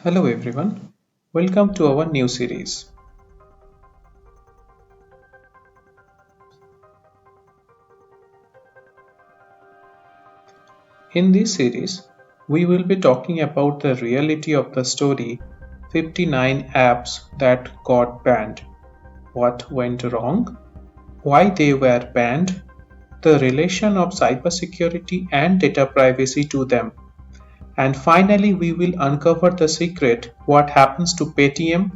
Hello everyone, welcome to our new series. In this series, we will be talking about the reality of the story 59 apps that got banned, what went wrong, why they were banned, the relation of cybersecurity and data privacy to them, and finally we will uncover the secret what happens to PayTM,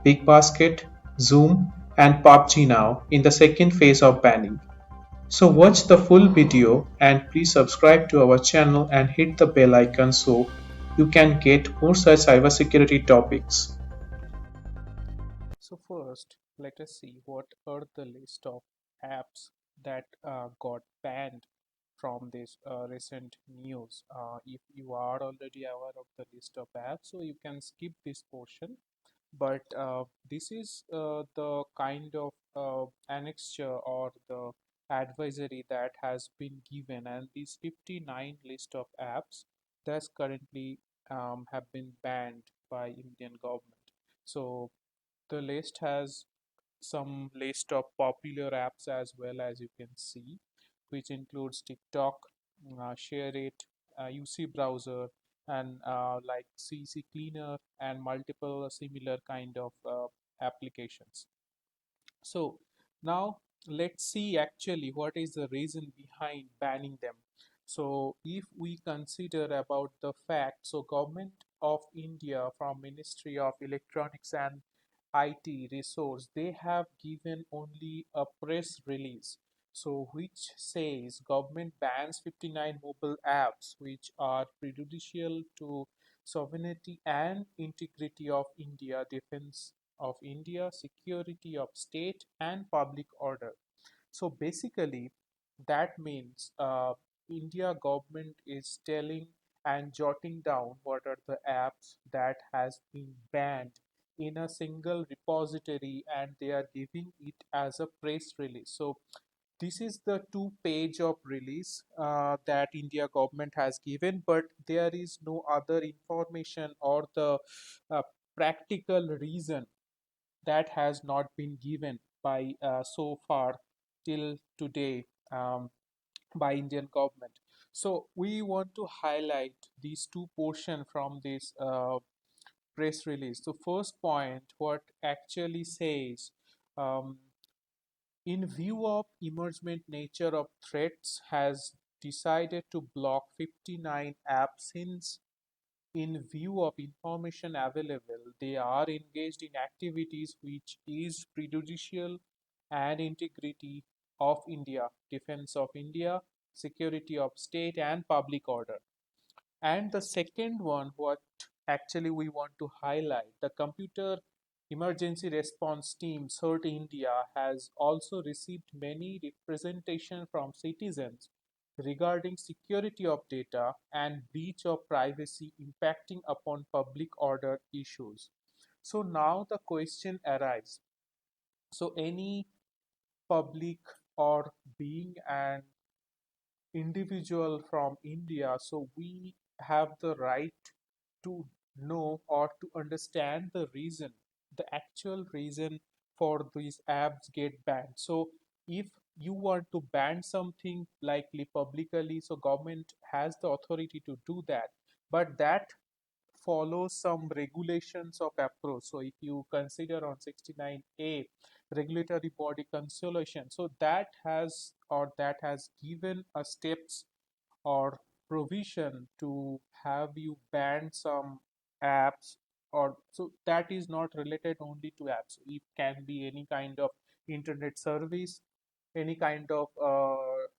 BigBasket, Zoom, and PUBG now in the second phase of banning. So watch the full video and please subscribe to our channel and hit the bell icon so you can get more such cybersecurity topics. So first, let us see what are the list of apps that got banned from this recent news. If you are already aware of the list of apps, so you can skip this portion. But this is the kind of annexure or the advisory that has been given, and these 59 list of apps that's currently have been banned by Indian government. So the list has some list of popular apps as well, as you can see, which includes TikTok, Shareit, UC Browser, and like CC Cleaner and multiple similar kind of applications. So now let's see actually what is the reason behind banning them. So if we consider about the fact, so government of India from Ministry of Electronics and IT resource, they have given only a press release. So which says government bans 59 mobile apps which are prejudicial to sovereignty and integrity of India, defense of India, security of state, and public order. So basically, that means India government is telling and jotting down what are the apps that has been banned in a single repository, and they are giving it as a press release. So this is the two-page of release that India government has given, but there is no other information or the uh, practical reason that has not been given by so far till today by Indian government. So we want to highlight these two portions from this press release. So first point, what actually says, um, in view of emergent nature of threats, has decided to block 59 apps since in view of information available, they are engaged in activities which is prejudicial and integrity of India, defense of India, security of state and public order. And the second one, what actually we want to highlight, the Computer Emergency Response Team, CERT India, has also received many representation from citizens regarding security of data and breach of privacy impacting upon public order issues. So now the question arises. So any public or being an individual from India, so we have the right to know or to understand the reason, the actual reason for these apps get banned. So if you want to ban something likely publicly, so government has the authority to do that, but that follows some regulations of approach. So if you consider on 69A regulatory body consolation, so that has or that has given a steps or provision to have you ban some apps, or so that is not related only to apps. It can be any kind of internet service, any kind of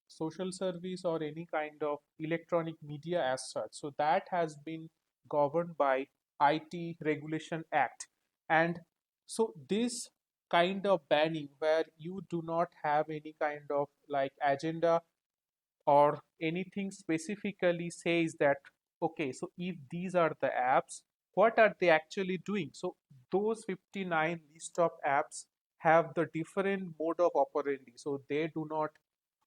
social service, or any kind of electronic media as such. So that has been governed by IT Regulation Act. And so this kind of banning where you do not have any kind of like agenda or anything specifically says that, okay, so if these are the apps, what are they actually doing? So those 59 list of apps have the different mode of operandi, so they do not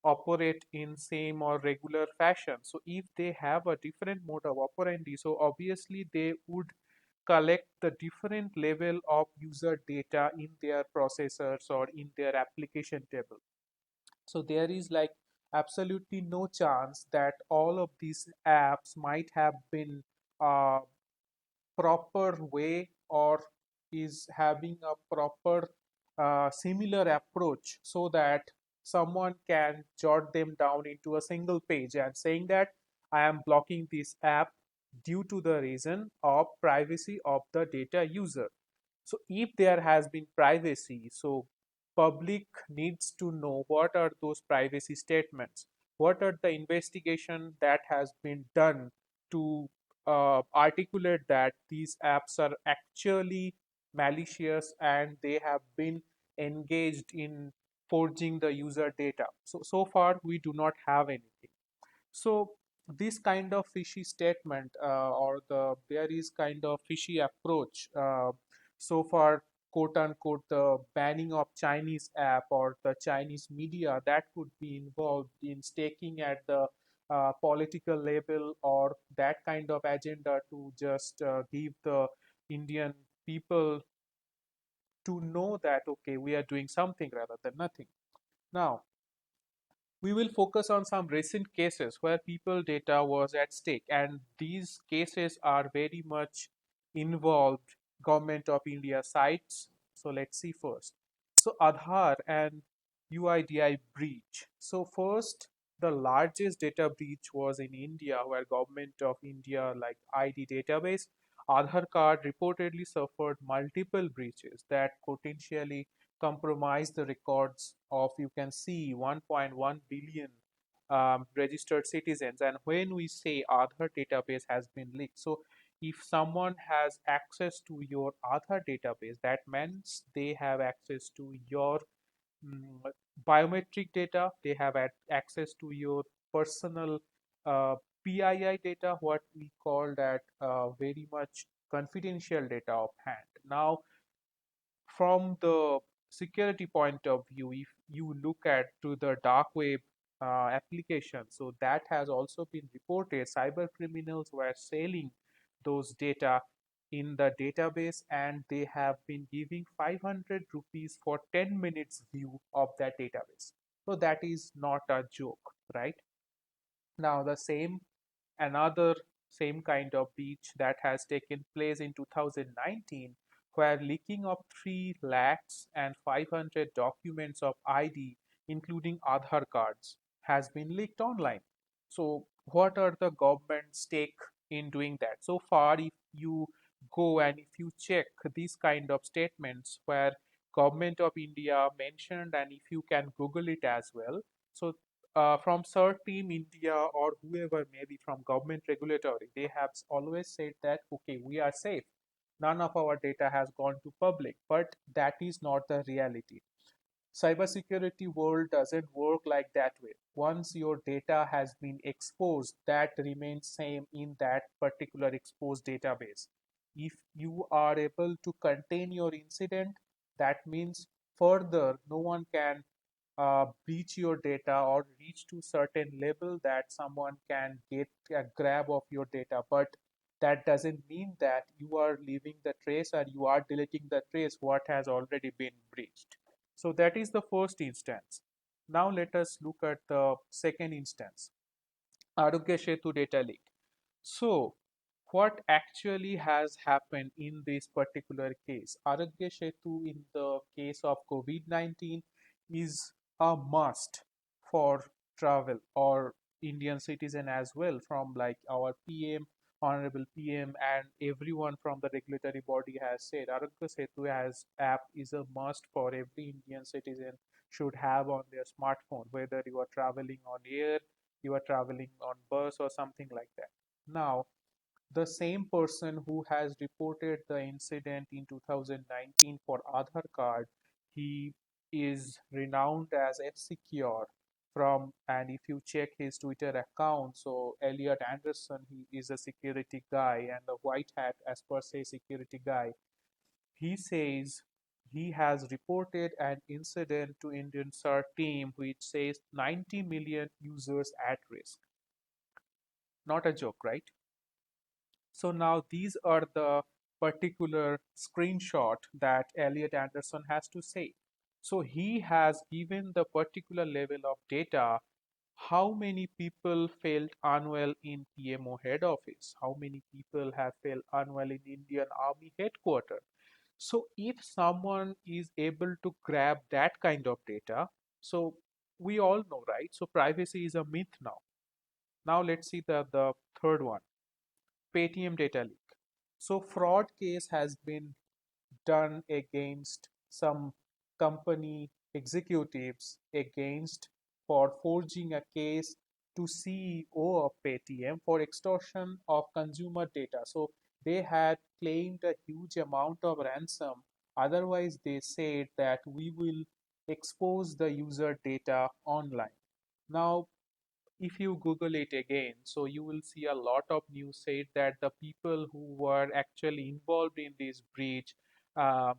operate in same or regular fashion. So if they have a different mode of operandi, so obviously they would collect the different level of user data in their processors or in their application table. So there is like absolutely no chance that all of these apps might have been uh, proper way or is having a proper similar approach so that someone can jot them down into a single page and saying that I am blocking this app due to the reason of privacy of the data user. So if there has been privacy, so public needs to know what are those privacy statements, what are the investigation that has been done to articulate that these apps are actually malicious and they have been engaged in forging the user data. So far we do not have anything. So this kind of fishy statement or there is kind of fishy approach so far, quote unquote, the banning of Chinese app or the Chinese media that could be involved in staking at the political level or that kind of agenda to just give the Indian people to know that okay, we are doing something rather than nothing. Now we will focus on some recent cases where people data was at stake, and these cases are very much involved government of India sites. So let's see first. So Aadhaar and UIDI breach. So first, the largest data breach was in India, where government of India like ID database Aadhaar card reportedly suffered multiple breaches that potentially compromise the records of, you can see, 1.1 billion registered citizens. And when we say Aadhaar database has been leaked, so if someone has access to your Aadhaar database, that means they have access to your mm, biometric data, they have access to your personal uh, PII data, what we call that very much confidential data of hand. Now, from the security point of view, if you look at to the dark web application, so that has also been reported. Cyber criminals were selling those data in the database, and they have been giving 500 rupees for 10 minutes view of that database. So that is not a joke, right? Now the same another same kind of breach that has taken place in 2019, where leaking of 3 lakhs and 500 documents of ID, including Aadhaar cards, has been leaked online. So what are the government's stake in doing that? So far, if you go and if you check these kind of statements where government of India mentioned, and if you can Google it as well, so from CERT Team India or whoever may be from government regulatory, they have always said that okay, we are safe. None of our data has gone to public, but that is not the reality. Cybersecurity world doesn't work like that way. Once your data has been exposed, that remains same in that particular exposed database. If you are able to contain your incident, that means further no one can breach your data or reach to certain level that someone can get a grab of your data. But that doesn't mean that you are leaving the trace or you are deleting the trace what has already been breached. So that is the first instance. Now let us look at the second instance, Arogya Setu data leak. So what actually has happened in this particular case? Arogya Setu in the case of COVID-19 is a must for travel or Indian citizen as well, from like our PM, Honorable PM, and everyone from the regulatory body has said Arogya Setu as app is a must for every Indian citizen should have on their smartphone, whether you are traveling on air, you are traveling on bus or something like that. Now, the same person who has reported the incident in 2019 for Aadhaar card, he is renowned as F-Secure from, and if you check his Twitter account, so Elliot Anderson, he is a security guy and a white hat as per se security guy. He says he has reported an incident to Indian CERT team which says 90 million users at risk. Not a joke, right? So now these are the particular screenshot that Elliot Anderson has to say. So he has given the particular level of data. How many people felt unwell in PMO head office? How many people have felt unwell in Indian Army headquarters? So if someone is able to grab that kind of data, so we all know, right? So privacy is a myth now. Now let's see the third one, PayTM data leak. So fraud case has been done against some company executives against for forging a case to CEO of PayTM for extortion of consumer data. So they had claimed a huge amount of ransom. Otherwise, they said that we will expose the user data online. Now, if you Google it again, so you will see a lot of news said that the people who were actually involved in this breach, uh,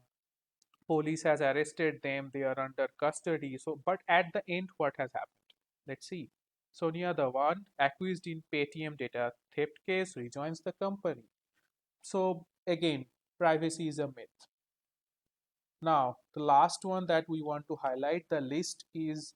police has arrested them. They are under custody. So, but at the end, what has happened? Let's see. Sonia Dhawan, accused in PayTM data theft case, rejoins the company. So again, privacy is a myth. Now, the last one that we want to highlight, the list is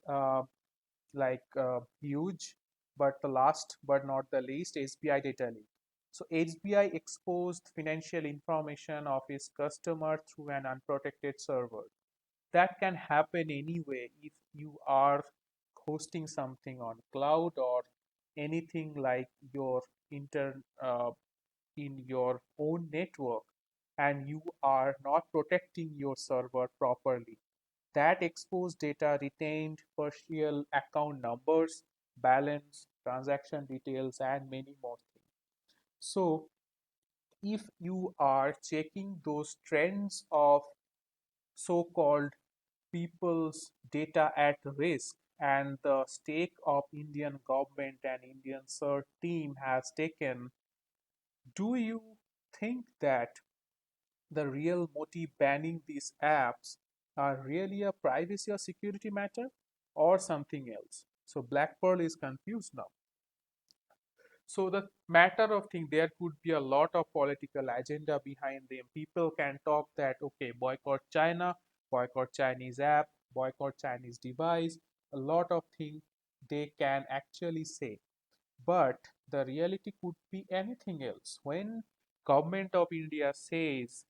huge, but the last but not the least, SBI data leak. So SBI exposed financial information of its customer through an unprotected server. That can happen anyway if you are hosting something on cloud or anything like your inter in your own network, and you are not protecting your server properly. That exposed data retained partial account numbers, balance, transaction details, and many more things. So, if you are checking those trends of so called people's data at risk and the stake of Indian government and Indian CERT team has taken, do you think that the real motive banning these apps are really a privacy or security matter or something else? So BlackPerl is confused now. So the matter of thing, there could be a lot of political agenda behind them. People can talk that okay, boycott China, boycott Chinese app, boycott Chinese device, a lot of things they can actually say. But the reality could be anything else. When government of India says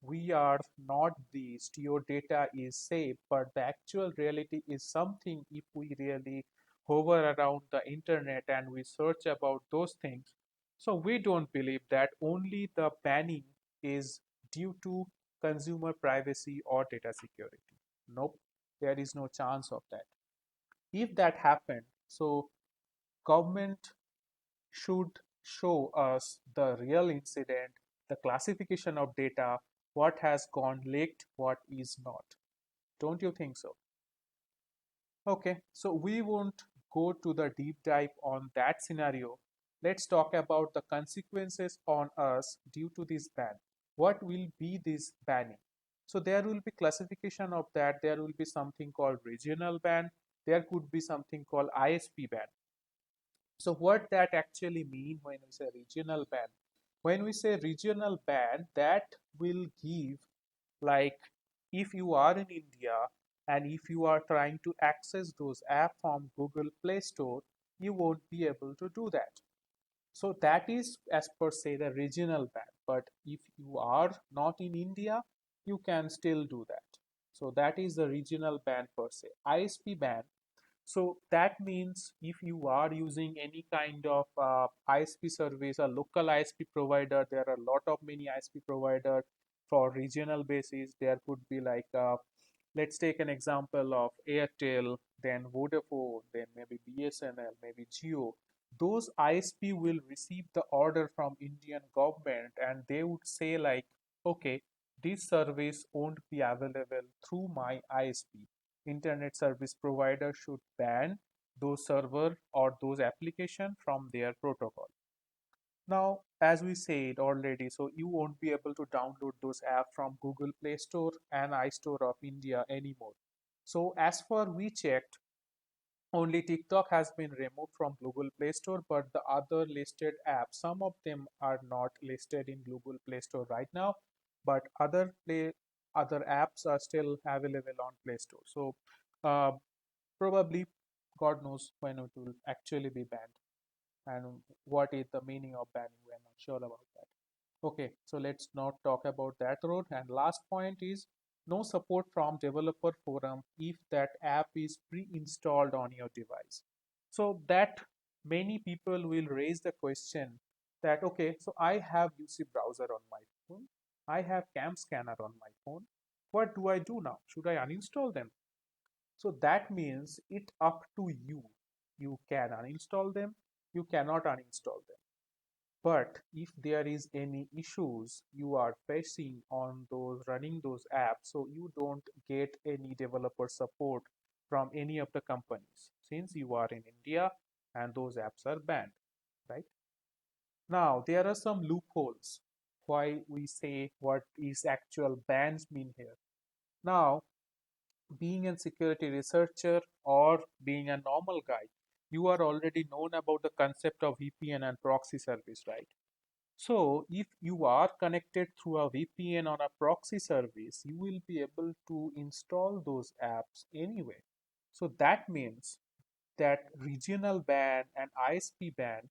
we are not beast, your data is safe, but the actual reality is something. If we really hover around the internet and we search about those things, so we don't believe that only the banning is due to consumer privacy or data security. Nope, there is no chance of that. If that happened, so government should show us the real incident, the classification of data, what has gone leaked, what is not. Don't you think so? Okay, so we won't go to the deep dive on that scenario. Let's talk about the consequences on us due to this ban. What will be this banning? So there will be classification of that. There will be something called regional ban. There could be something called ISP ban. So what that actually mean when we say regional ban? When we say regional ban, that will give, like, if you are in India and if you are trying to access those apps from Google Play Store, you won't be able to do that. So that is as per se the regional ban. But if you are not in India, you can still do that. So that is the regional ban per se. ISP ban, so that means if you are using any kind of ISP service, a local ISP provider, there are a lot of many ISP provider for regional basis. There could be like, let's take an example of Airtel, then Vodafone, then maybe BSNL, maybe Jio. Those ISP will receive the order from Indian government and they would say like, okay, this service won't be available through my ISP. Internet service provider should ban those server or those application from their protocol. Now, as we said already, so you won't be able to download those apps from Google Play Store and iStore of India anymore. So as far we checked, Only TikTok has been removed from Google Play Store, but the other listed apps, some of them are not listed in Google Play Store right now, but other apps are still available on Play Store. So uh, probably God knows when it will actually be banned and what is the meaning of banning. We're not sure about that. Okay, so let's not talk about that road. And last point is no support from developer forum if that app is pre-installed on your device. So that many people will raise the question that, okay, so I have UC browser on my phone. I have cam scanner on my phone. What do I do now? Should I uninstall them? So that means it up to you. You can uninstall them. You cannot uninstall them. But if there is any issues you are facing on those running those apps, so you don't get any developer support from any of the companies since you are in India and those apps are banned, right? Now there are some loopholes why we say what is actual bans mean here. Now, being a security researcher or being a normal guy, you are already known about the concept of VPN and proxy service, right? So if you are connected through a VPN on a proxy service, you will be able to install those apps anyway. So that means that regional ban and ISP ban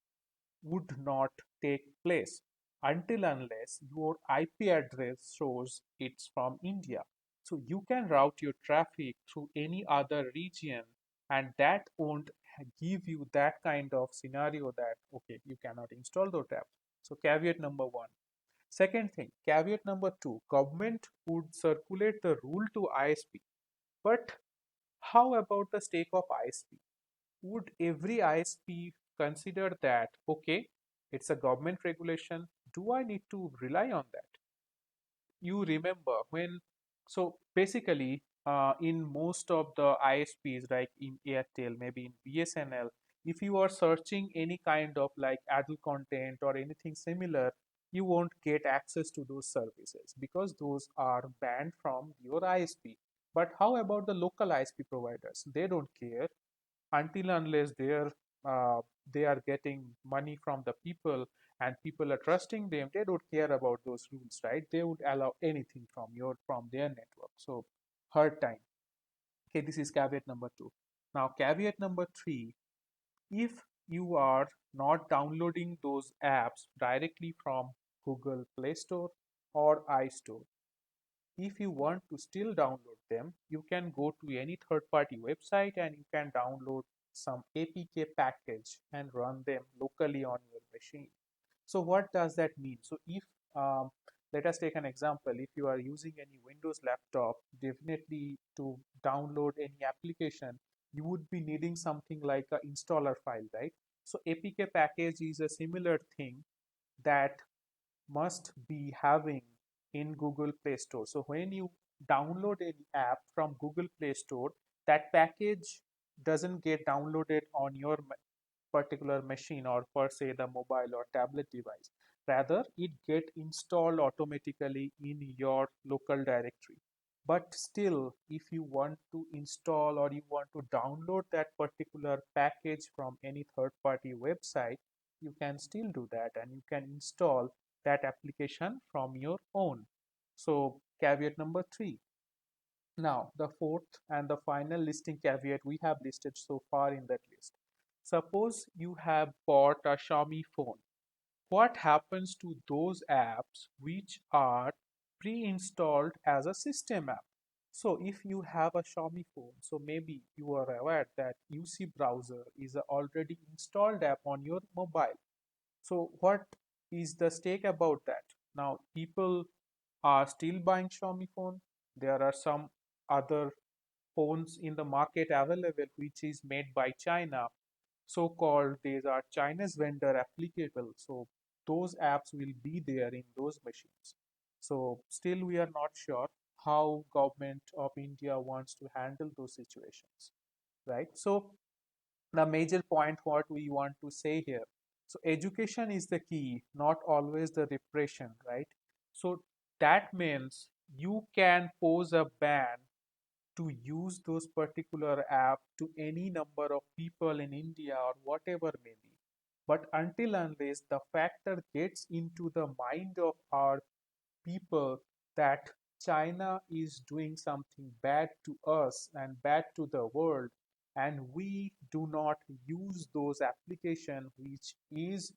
would not take place until unless your IP address shows it's from India. So you can route your traffic through any other region, and that won't give you that kind of scenario that, okay, you cannot install those apps. So caveat number one. Second thing, caveat number two, government would circulate the rule to ISP. But how about the stake of ISP? Would every ISP consider that, okay, it's a government regulation, do I need to rely on that? You remember when, so basically, in most of the ISPs, like in Airtel, maybe in BSNL, if you are searching any kind of like adult content or anything similar, you won't get access to those services because those are banned from your ISP. But how about the local ISP providers? They don't care until unless uh, they are getting money from the people and people are trusting them. They don't care about those rules, right? They would allow anything from their network. So hard time. Okay, this is caveat number two. Now caveat number three, if you are not downloading those apps directly from Google Play Store or iStore, if you want to still download them, you can go to any third-party website and you can download some APK package and run them locally on your machine. So what does that mean? So if let us take an example. If you are using any Windows laptop, definitely to download any application, you would be needing something like a installer file, right? So APK package is a similar thing that must be having in Google Play Store. So when you download any app from Google Play Store, that package doesn't get downloaded on your particular machine or per se the mobile or tablet device. Rather, it get installed automatically in your local directory. But still, if you want to install or you want to download that particular package from any third-party website, you can still do that and you can install that application from your own. So caveat number three. Now, the fourth and the final listing caveat we have listed so far in that list. Suppose you have bought a Xiaomi phone. What happens to those apps which are pre-installed as a system app? So if you have a Xiaomi phone, so maybe you are aware that UC browser is a already installed app on your mobile. So what is the stake about that? Now people are still buying Xiaomi phone. There are some other phones in the market available which is made by China. So called these are Chinese vendor applicable. So those apps will be there in those machines. So still we are not sure how government of India wants to handle those situations, right? So the major point what we want to say here, so education is the key, not always the repression, right? So that means you can pose a ban to use those particular app to any number of people in India or whatever may be. But until unless the factor gets into the mind of our people that China is doing something bad to us and bad to the world, and we do not use those applications which is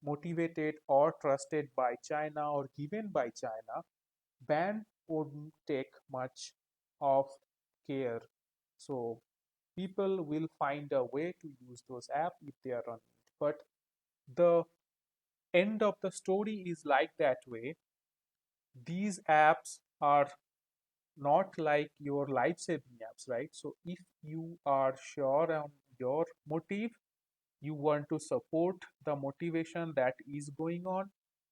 motivated or trusted by China or given by China, ban wouldn't take much of care. So people will find a way to use those apps if they are on it. But the end of the story is like that way. These apps are not like your life saving apps, right? So if you are sure on your motive, you want to support the motivation that is going on,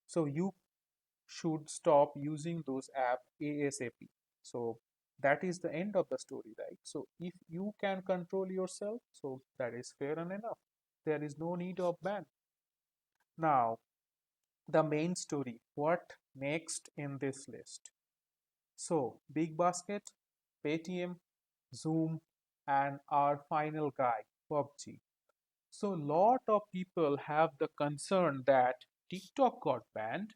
so you should stop using those apps ASAP. So that is the end of the story, right? So if you can control yourself, so that is fair and enough. There is no need of ban. Now, the main story. What next in this list? So, BigBasket, PayTM, Zoom, and our final guy, PUBG. So, lot of people have the concern that TikTok got banned.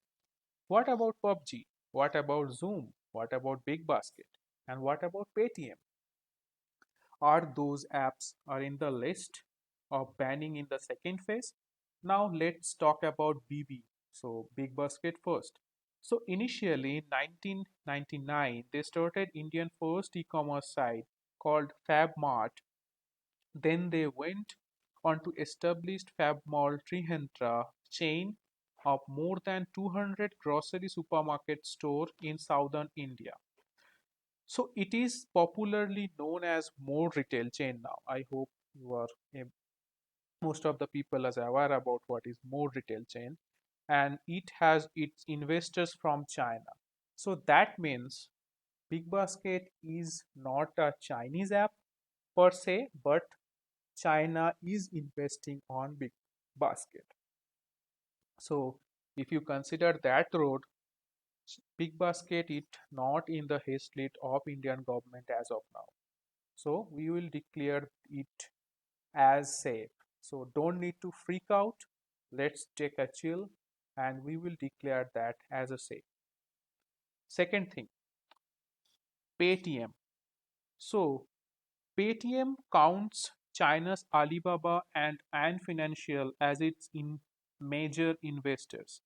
What about PUBG? What about Zoom? What about BigBasket? And what about PayTM? Are those apps are in the list of banning in the second phase? Now let's talk about BB. So BigBasket first. So initially in 1999 they started Indian first e-commerce site called FabMart. Then they went on to establish FabMall Trihentra chain of more than 200 grocery supermarket store in southern India. So it is popularly known as more retail chain now. I hope you are most of the people are aware about what is more retail chain, and it has its investors from China. So that means BigBasket is not a Chinese app per se, but China is investing on BigBasket. So if you consider that road, BigBasket is not in the hit list of Indian government as of now. So we will declare it as safe. So don't need to freak out. Let's take a chill and we will declare that as a safe. Second thing, PayTM. So PayTM counts China's Alibaba and Ant Financial as its major investors.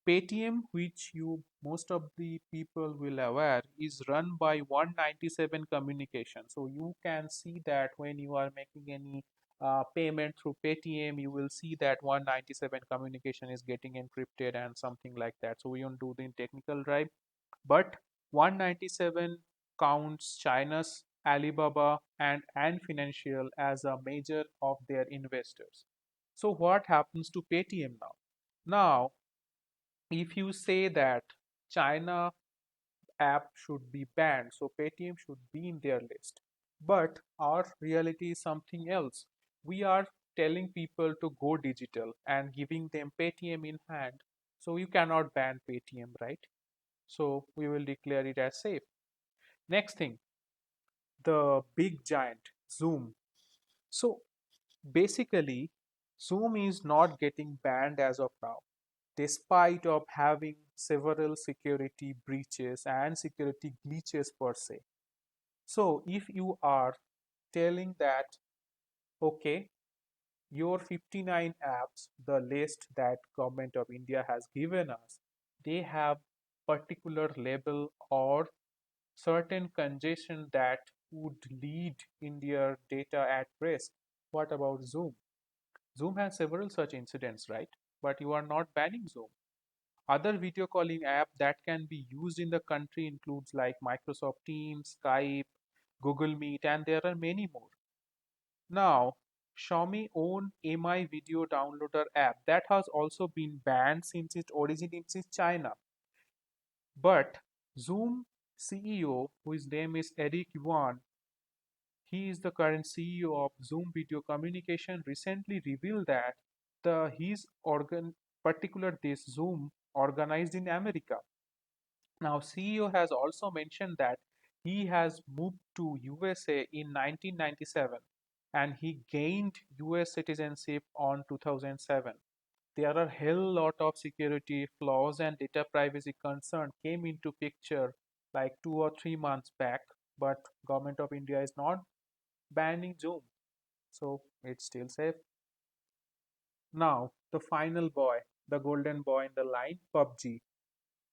PayTM, which you most of the people will aware, is run by 197 Communication. So you can see that when you are making any payment through PayTM, you will see that 197 Communication is getting encrypted and something like that. So we won't do the technical drive, but 197 counts China's Alibaba and Ant Financial as a major of their investors. So what happens to PayTM now? Now if you say that China app should be banned, so PayTM should be in their list. But our reality is something else. We are telling people to go digital and giving them PayTM in hand. So you cannot ban PayTM, right? So we will declare it as safe. Next thing, the big giant, Zoom. So basically, Zoom is not getting banned as of now, despite of having several security breaches and security glitches per se. So if you are telling that, okay, your 59 apps, the list that government of India has given us, they have particular label or certain congestion that would lead India data at risk. What about Zoom? Zoom has several such incidents, right? But you are not banning Zoom. Other video calling app that can be used in the country includes like Microsoft Teams, Skype, Google Meet, and there are many more. Now, Xiaomi own MI video downloader app that has also been banned since it originates in China. But Zoom CEO, whose name is Eric Yuan, he is the current CEO of Zoom Video Communication, recently revealed that his particular this Zoom organized in America. Now, CEO has also mentioned that He has moved to USA in 1997 and he gained US citizenship on 2007. There are a hell lot of security flaws and data privacy concern came into picture like 2 or 3 months back, but government of India is not banning Zoom, so it's still safe. Now, the final boy, the golden boy in the line, PUBG.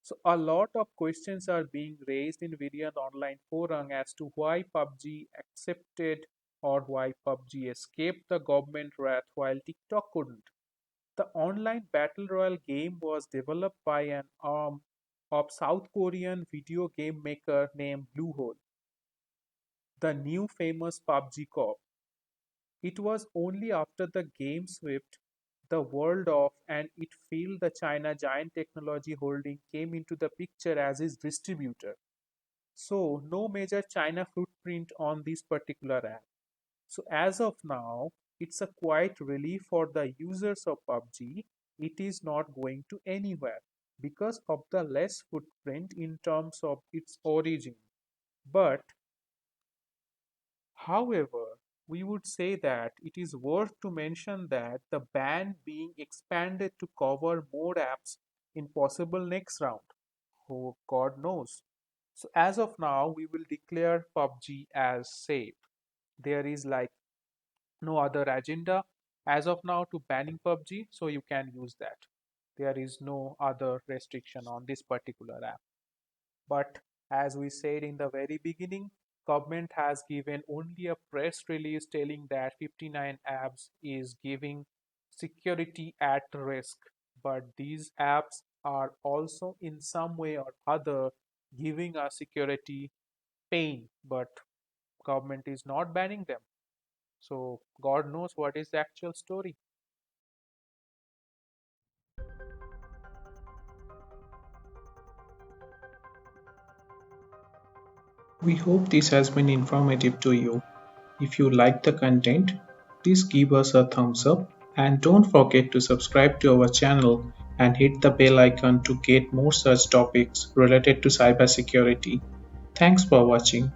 So a lot of questions are being raised in various online forums as to why PUBG accepted or why PUBG escaped the government wrath while TikTok couldn't. The online battle royale game was developed by an arm of South Korean video game maker named Bluehole, the new famous PUBG Corp. It was only after the game swept the world off and it failed the China Giant Technology Holding came into the picture as its distributor. So no major China footprint on this particular app. So as of now, it's a quite relief for the users of PUBG. It is not going to anywhere because of the less footprint in terms of its origin. But however, we would say that it is worth to mention that the ban being expanded to cover more apps in possible next round. Oh, God knows. So as of now, we will declare PUBG as safe. There is like no other agenda as of now to banning PUBG, so you can use that. There is no other restriction on this particular app. But as we said in the very beginning, government has given only a press release telling that 59 apps is giving security at risk. But these apps are also in some way or other giving a security pain, but government is not banning them. So God knows what is the actual story. We hope this has been informative to you. If you like the content, please give us a thumbs up and don't forget to subscribe to our channel and hit the bell icon to get more such topics related to cybersecurity. Thanks for watching.